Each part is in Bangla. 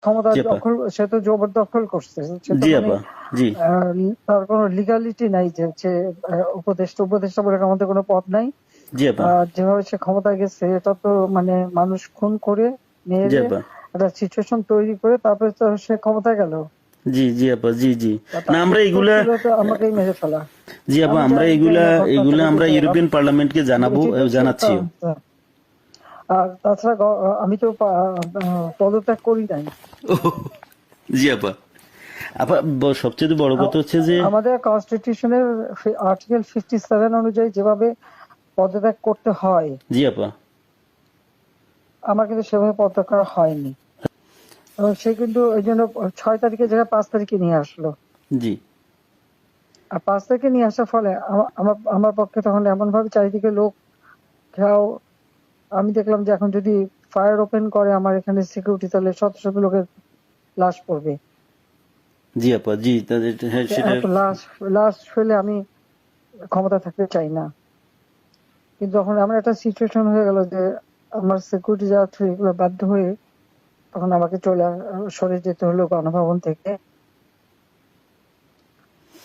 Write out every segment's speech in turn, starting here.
ক্ষমতা জি আপা, দখল, সে তো জবরদখল করছে, সে তো জি মানে আপা, জি, তার কোনো লিগালিটি নাই যে হচ্ছে উপদেষ্টা উপদেষ্টা বলে আমাদের কোনো পদ নাই। জি আপা, যেভাবে সে ক্ষমতায় গেছে এটা তো মানে মানুষ খুন করে জি মেরে আপা, একটা সিচুয়েশন তৈরি করে তারপরে তো সে ক্ষমতায় গেল। জি, জি আপা, জি, জি। তা না, তার আমরা উত্তর এগুলা, ছিল তো আমাকেই মেরে ফেলা। জি আপা, আমি আমরা জানি জানি এগুলা না ঘটনাটা এগুলা আমরা কিন্তু ইউরোপিয়ান পার্লামেন্টকে জানাবো, এটি তো জানাচ্ছিও। আর তাছাড়া আমি তো পদত্যাগ করি নাই। জি আপা। আপা, সবচেয়ে বড় কথা হচ্ছে যে, আমাদের কনস্টিটিউশনের আর্টিকেল 57 অনুযায়ী যেভাবে পদত্যাগ করতে হয় জি আপা, আমার কিন্তু সেভাবে পদত্যাগ করা হয়নি, এবং সে কিন্তু ওই জন্য 6 তারিখের জায়গায় 5 তারিখে নিয়ে আসলো। জি, আর 5 তারিখে নিয়ে আসার ফলে আমার আমার পক্ষে তখন এমন ভাবে চারিদিকে লোক ঘেরাও, আমি দেখলাম যে এখন যদি ফায়ার ওপেন করে আমার এখানে সিকিউরিটি, তাহলে শত শত লোকের লাশ পড়বে। জি আপা, জি, তাদের, হ্যাঁ, সেটা। এত লাশ লাশ ফেলে আমি ক্ষমতা থাকতে চাই না। কিন্তু যখন এমন একটা সিচুয়েশন হয়ে গেল যে আমার সিকিউরিটি যাওয়া থ্রু এগুলো বাধ্য হয়ে তখন আমাকে সরে যেতে হলো গণভবন থেকে,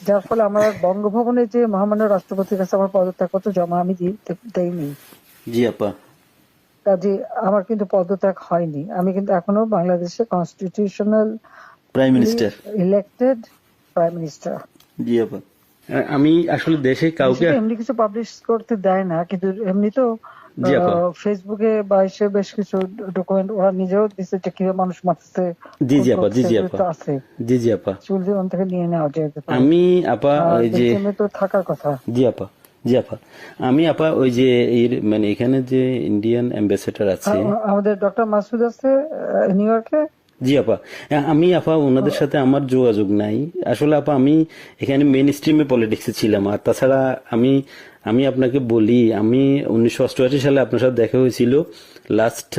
যার ফলে আমার বঙ্গভবনে যে মহামান্য রাষ্ট্রপতির কাছে আমার পদত্যাগপত্র জমা আমি দেইনি। জি আপা, কাজে আমার কিন্তু পদত্যাগ হয়নি, আমি কিন্তু এখনো বাংলাদেশের constitutional prime minister. Elected prime minister. জি আপা। আমি আসলে দেশে কাউকে, দেশে এমনি কিছু পাবলিশ করতে দেয় না, কিন্তু এমনি তো জি আপা, ফেসবুকে বা এসে বেশ কিছু ডকুমেন্ট ওরা নিজেও দিচ্ছে যে কিভাবে মানুষ মারছে, জি, খুন জি আপা, জি, করছে, জি এগুলো আপা, তো আছে, জি, জি আপা। চুল জীবন থেকে নিয়ে নেওয়া যেতে পারে। আমি আপা আর ওই যে, বেলজিয়ামে তো থাকার কথা। জি আপা, জি আপা, আমি আপা ওই যে এর মানে এখানে যে ইন্ডিয়ান অ্যাম্বাসেডর আছে। আমাদের ডক্টর মাসুদ আছে নিউ ইয়র্কে। জি আপা, আমি আপা ওনাদের সাথে আমার যোগাযোগ নাই আসলে আপা। আমি এখানে মেইন স্ট্রিমে পলিটিক্সে ছিলাম। আর তাছাড়া আমি আমি আপনাকে বলি, আমি 1988 সালে আপনার সাথে দেখা হয়েছিল লাস্ট।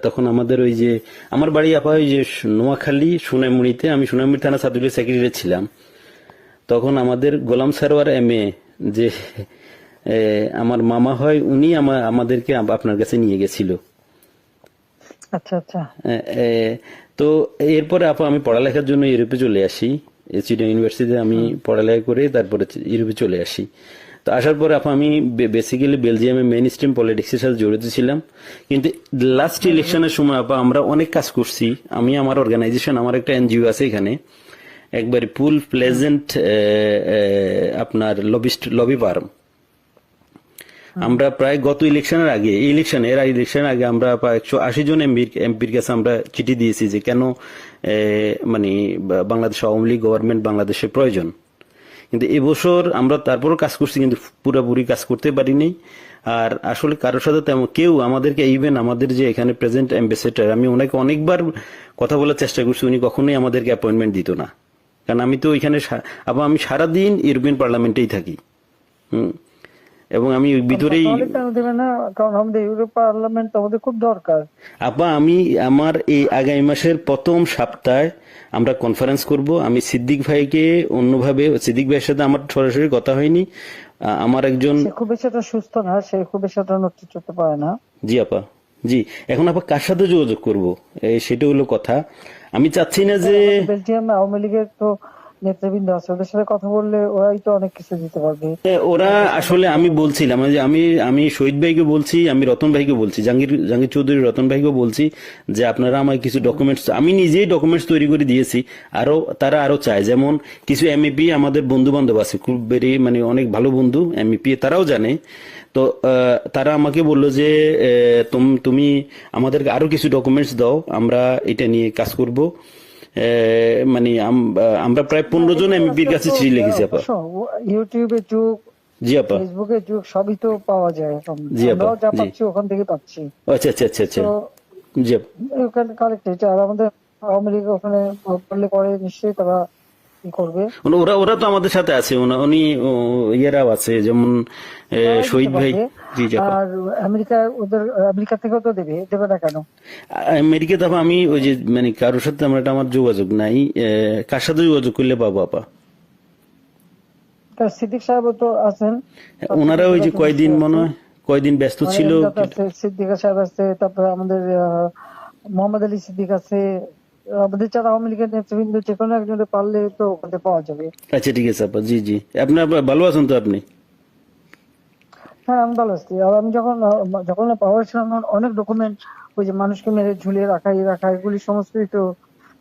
তখন আমাদের ওই যে আমার বাড়ি আপা ওই যে নোয়াখালী সোনাইমুড়িতে, আমি সোনাইমুড়ি থানা ছাত্রলীগের সেক্রেটারি ছিলাম। তখন আমাদের গোলাম সারোয়ার এমএ যে আমার মামা হয়, উনি আমাদেরকে আপনার কাছে নিয়ে গেছিল। আচ্ছা আচ্ছা। আহ, আহ, তো এরপরে আপা আমি পড়ালেখার জন্য ইউরোপে চলে আসি। চিটাগং ইউনিভার্সিটিতে আমি পড়ালেখা করে তারপরে ইউরোপে চলে আসি। তো আসার পরে আপা আমি বেসিক্যালি বেলজিয়ামে মেইন স্ট্রিম পলিটিক্সের সাথে জড়িত ছিলাম। কিন্তু লাস্ট ইলেকশনের সময় আপা আমরা অনেক কাজ করছি। আমি আমার অর্গানাইজেশন, আমার একটা এনজিও আছে এখানে, একবারে ফুল প্লেজেন্ট আপনার লবি ফার্ম। আমরা প্রায় গত ইলেকশনের আগে, এর আগে ইলেকশনের আগে আমরা প্রায় 180 জন এমপির কাছে আমরা চিঠি দিয়েছি যে কেন মানে বাংলাদেশ আওয়ামী লীগ গভর্নমেন্ট বাংলাদেশের প্রয়োজন। কিন্তু এবছর আমরা তারপরও কাজ করছি, কিন্তু পুরোপুরি কাজ করতে পারিনি। আর আসলে কারোর সাথে তেমন কেউ আমাদেরকে, ইভেন আমাদের যে এখানে প্রেজেন্ট অ্যাম্বাসেডর, আমি ওনাকে অনেকবার কথা বলার চেষ্টা করছি, উনি কখনোই আমাদেরকে অ্যাপয়েন্টমেন্ট দিত না। কারণ আমি তো এখানে আবার আমি সারাদিন ইউরোপিয়ান পার্লামেন্টেই থাকি। এবং আমি ভিতরেই, তাহলে কেন দেবে না? কারণ আমাদের ইউরোপ পার্লামেন্ট আমাদের খুব দরকার। আপা আমি আমার এই আগামী মাসের প্রথম সপ্তাহে আমরা কনফারেন্স করব। আমি সিদ্দিক ভাইকে অন্যভাবে, সিদ্দিক ভাইয়ের সাথে আমার সরাসরি কথা হয়নি। আমার একজন, সে খুব বেশি একটা সুস্থ না, সে খুব বেশি একটা নড়তে চড়তে পারে না। জি আপা, জি, এখন আপা কার সাথে যোগাযোগ করব সেটা হলো কথা। আমি চাচ্ছি না যে, আমাদের বেলজিয়াম আওয়ামী লীগের তো নেতৃবৃন্দ আছে, ওদের সাথে কথা বললে ওরাই তো অনেক কিছু দিতে পারবে। ওরা আসলে, আমি বলছিলাম যে আমি শহীদ ভাইকে বলছি, আমি রতন ভাইকে বলছি, জাহাঙ্গীর চৌধুরী রতন ভাইকে বলছি যে আপনারা আমার কিছু ডকুমেন্টস, আমি নিজেই ডকুমেন্টস তৈরি করে দিয়েছি। তারা আরো চায়, যেমন কিছু এমইপি আমাদের বন্ধু বান্ধব আছে, খুব বেরি মানে অনেক ভালো বন্ধু এমইপি, তারাও জানে। তো তারা আমাকে বললো যে তুমি আমাদেরকে আরো কিছু ডকুমেন্টস দাও, আমরা এটা নিয়ে কাজ করব। মানে আমরা প্রায় 15 জন এমপির কাছে চিঠি লিখেছি আপা। ইউটিউবের যুগ, জি আপা, ফেসবুকের যুগ, সবই তো পাওয়া যায় এখন। জি আপা, আমরাও যা জি, পাচ্ছি ওখান থেকে পাচ্ছি। আচ্ছা আচ্ছা আচ্ছা আচ্ছা, তো জি আপা। ওখানে কালেক্টেড, আর আমাদের আওয়ামী লীগ ওখানে করলে পরে নিশ্চয়ই তারা কি করবে। ওরা ওরা তো আমাদের সাথে আছে, উনি ইয়েরাও আছে, যেমন তারাও দিতে শহীদ ভাই। পারবে। জি জি আপা। আর আমেরিকা থেকেও তো দেবে, দেবে না কেন? আমেরিকাতে আপা আমি ওই যে মানে কারোর সাথে আমার যোগাযোগ নাই। কার সাথে যোগাযোগ করলে পাবো আপা? তার সিদ্দিক সাহেবও তো আছেন, তার সাথে ওনারা ওই যে যোগাযোগ কয়দিন নিশ্চয়ই মনে আছে। হয় কয়দিন ব্যস্ত মানে ছিল। এমদাদ আছে, সিদ্দিক সাহেব আছে, তারপরে আমাদের মোহাম্মদ আলী সিদ্দিক আছে, আমাদের যারা আওয়ামী লীগের নেতৃবৃন্দ যে কোনো একজনে পারলে তো ওখানে পাওয়া যাবে। আচ্ছা ঠিক আছে আপা, জি জি। আপনি ভালো আছেন তো আপনি? হ্যাঁ আমি ভালো আছি। আর আমি যখন পাওয়ার ছিলাম তখন অনেক ডকুমেন্ট, ওই যে মানুষকে মেরে ঝুলিয়ে রাখা এই রাখা এগুলি সমস্তই তো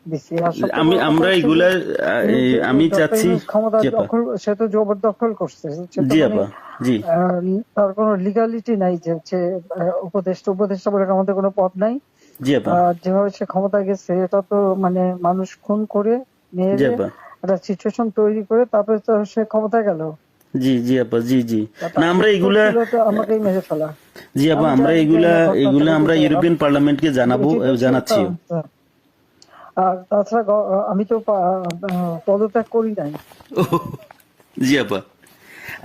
দিচ্ছি। আর সবচেয়ে বড় কথা আমরা হচ্ছে যে এগুলা আমি ডক্টর চাচ্ছি। ইউনূস ক্ষমতা জি আপা, দখল, সে তো জবরদখল করছে। সে তো জি মানে আপা, জি তার কোনো লিগালিটি নাই যে হচ্ছে উপদেষ্টা বলে আমাদের কোনো পদ নাই। জি আপা, যেভাবে সে ক্ষমতায় গেছে এটা তো মানে মানুষ খুন করে জি মেরে আপা, একটা সিচুয়েশন তৈরি করে তারপরে তো সে ক্ষমতায় গেল। জি জি আপা, জি জি। না তার আমরা উদ্দেশ্য এগুলা, ছিল তো আমাকেই মেরে ফেলা। জি আপা আমি আমরা জানি যে এগুলা না ঘটনাটা এগুলা আমরা ঘটেছে। ইউরোপিয়ান পার্লামেন্টকে জানাবো, এটি তো জানাচ্ছিও। আর তাছাড়া আমি তো পদত্যাগ করি নাই। জি আপা।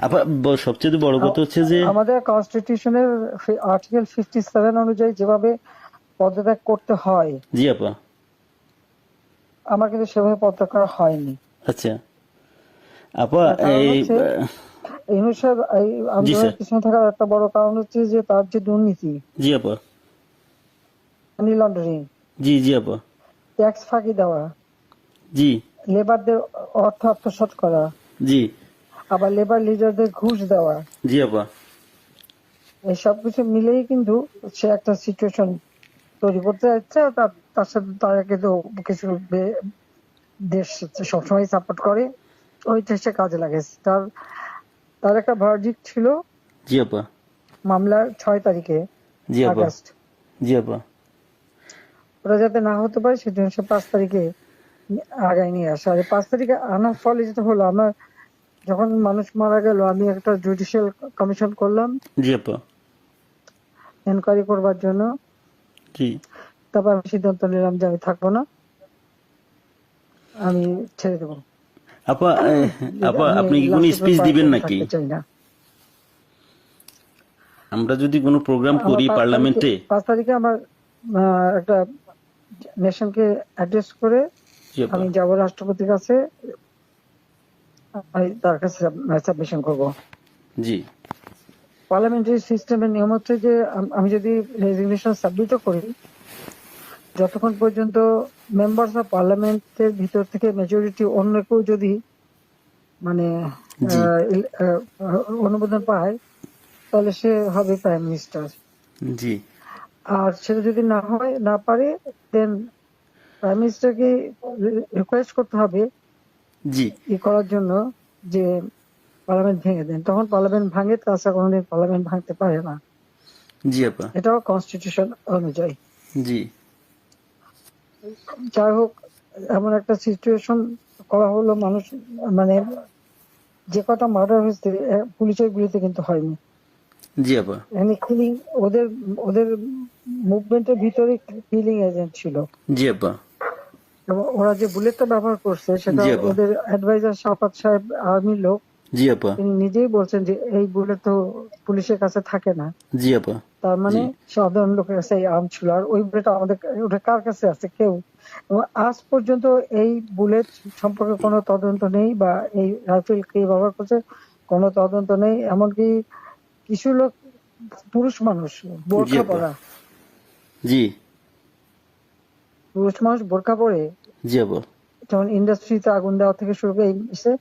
আপা সবচেয়ে বড় কথা হচ্ছে যে, আমাদের কনস্টিটিউশনের আর্টিকেল 57 অনুযায়ী যেভাবে পদত্যাগ করতে হয় জি আপা, আমার কিন্তু সেভাবে পদত্যাগ করা হয়নি। আচ্ছা আপা, তার কারণ এই হচ্ছে ইউনূস সাহেব এই জি আন্দোলনের স্যার, পিছনে থাকার একটা বড় কারণ হচ্ছে যে তার যে দুর্নীতি, জি আপা, মানি লন্ডারিং, জি জি আপা, ট্যাক্স ফাঁকি দেওয়া, জি লেবারদের অর্থ আত্মসাৎ করা, জি আবার লেবার লিডারদের ঘুষ দেওয়া, জি আপা, এই সবকিছু মিলেই কিন্তু সে একটা সিচুয়েশন তৈরি করতে যাচ্ছে। আর তার সাথে তারা কিন্তু কিছু দেশ সবসময় সাপোর্ট করে, ওইটা সে কাজে লাগাইছে। তার তার একটা ভার্ডিক্ট ছিল জি আপা, মামলার 6 তারিখে জি আপা, আগস্ট, জি আপা, ওরা যাতে না হতে পারে সেজন্য সে 5 তারিখে আগায় নিয়ে আসে। আর 5 তারিখে আনার ফলে যেটা হলো, আমার যখন মানুষ মারা গেল আমি একটা জুডিশিয়াল কমিশন করলাম জি আপা, এনকোয়ারি করবার জন্য। জি তারপর আমি সিদ্ধান্ত নিলাম যে আমি থাকবো না, আমি ছেড়ে দেবো। আপা। আপা আমি আপনি কি কোনো লাস্ট স্পিচ দিবেন পর্যন্ত নাকি? থাকতে চাই না। আমরা যদি কোনো প্রোগ্রাম আমার করি 5 তারিখে পার্লামেন্টে। 5 তারিখে আমার একটা নেশনকে অ্যাড্রেস করে জি আপা, আমি যাব রাষ্ট্রপতির কাছে, আমি তার কাছে সাবমিশন করব। জি পার্লামেন্টারি সিস্টেমের নিয়ম হচ্ছে যে আমি যদি রেজিগনেশন সাবমিটও করি, যতক্ষণ পর্যন্ত মেম্বার্স অফ পার্লামেন্টের ভিতর থেকে মেজরিটি অন্য কেউ যদি মানে জি অনুমোদন পায় তাহলে সে হবে প্রাইম মিনিস্টার। জি আর সেটা যদি না পারে দেন প্রাইম মিনিস্টারকে রিকোয়েস্ট করতে হবে জি করার জন্য যে পার্লামেন্ট ভেঙে দেন। তখন পার্লামেন্ট ভাঙে, তাছাড়া কোনোদিন পার্লামেন্ট ভাঙতে পারে না। জি আপা, এটাও কনস্টিটিউশন অনুযায়ী। জি যাই হোক, এমন একটা সিচুয়েশন করা হলো, মানুষ মানে যে কটা মার্ডার হয়েছে পুলিশের গুলিতে কিন্তু হয়নি। জি আপা, এখানে কিলিং, ওদের ওদের মুভমেন্টের ভিতরে কিলিং এজেন্ট ছিল। জি আপা, এবং ওরা যে বুলেটটা ব্যবহার করছে সেটা জি আপা, ওদের অ্যাডভাইজার শাফাত সাহেব আর্মির লোক, জি আপা, তিনি নিজেই বলছেন যে এই বুলেট তো পুলিশের কাছে থাকে না। জি আপা, তার মানে জি সাধারণ লোকের কাছে এই আর্ম ছিল। আর ওই বুলেট আমাদের, ওটা কার কাছে আছে? কেউ। এবং আজ পর্যন্ত এই বুলেট সম্পর্কে কোনো তদন্ত নেই, বা এই রাইফেল কে ব্যবহার করছে কোনো তদন্ত নেই। এমনকি কিছু লোক, পুরুষ মানুষ জি বোরখা আপা, পরা, জি পুরুষ মানুষ বোরখা পরে জি আপা, যেমন ইন্ডাস্ট্রিতে আগুন দেওয়া থেকে শুরু করে এসে।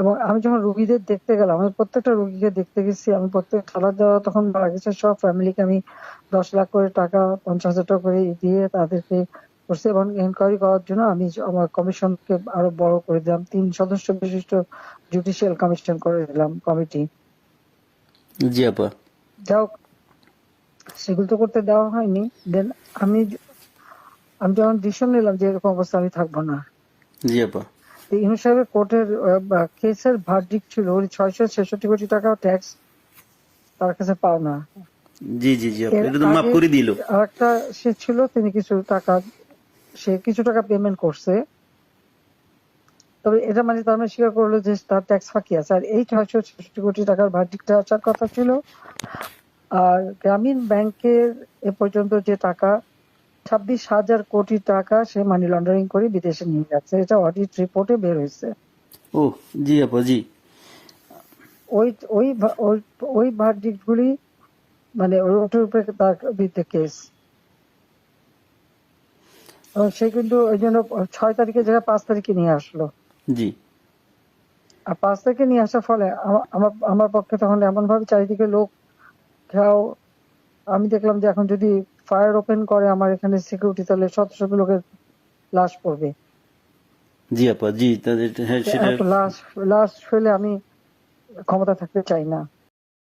এবং আমি যখন রুগীদের দেখতে গেলাম, আমি প্রত্যেকটা রুগীকে দেখতে গেছি, আমি প্রত্যেক খাবার দেওয়া তখন মারা গেছে সব ফ্যামিলিকে আমি 10 লাখ করে টাকা, 50,000 টাকা করে দিয়ে তাদেরকে করছি। এবং এনকোয়ারি করার জন্য আমি আমার কমিশনকে আরো বড় করে দিলাম, 3 সদস্য বিশিষ্ট জুডিশিয়াল কমিশন করে দিলাম কমিটি। জি আপা, যাও, সেগুলো তো করতে দেওয়া হয়নি। দেন আমি আমি যখন ডিসিশন নিলাম যে এরকম অবস্থা আমি থাকবো না, জি আপা, ইউনূস সাহেবের কোর্টের কেসের ভার্ডিক্ট ছিল ওই 666 কোটি টাকা ট্যাক্স তার কাছে পাওনা। জি জি জি আপা, এর এটা তো মাফ আগে করে দিল। আরেকটা সে ছিল, তিনি কিছু টাকা পেমেন্ট করছে। তবে এটা মানে তার মানে স্বীকার করলো যে তার ট্যাক্স ফাঁকি আছে। আর এই 666 কোটি টাকার ভার্ডিক্টটা আসার কথা ছিল। আর গ্রামীণ ব্যাংকের এ পর্যন্ত যে টাকা 26,000 কোটি টাকা সে মানি লন্ডারিং করে বিদেশে নিয়ে যাচ্ছে, এটা অডিট রিপোর্টে বের হয়েছে। ও জি আপা, জি ওই ওই ওই ভার্ডিক্ট গুলি মানে ওটার উপরে তার বিরুদ্ধে কেস। এবং সে কিন্তু ওই জন্য 6 তারিখের জায়গায় 5 তারিখে নিয়ে আসলো। জি। আর 5 তারিখে নিয়ে আসার ফলে আমার আমার পক্ষে তখন এমন ভাবে চারিদিকে লোক ঘেরাও। আমি দেখলাম যে এখন যদি ফায়ার ওপেন করে আমার এখানে সিকিউরিটি, তাহলে শত শত লোকের লাশ পড়বে। জি আপা, জি তাদের, হ্যাঁ সেটা। এত লাশ লাশ ফেলে আমি ক্ষমতা থাকতে চাই না।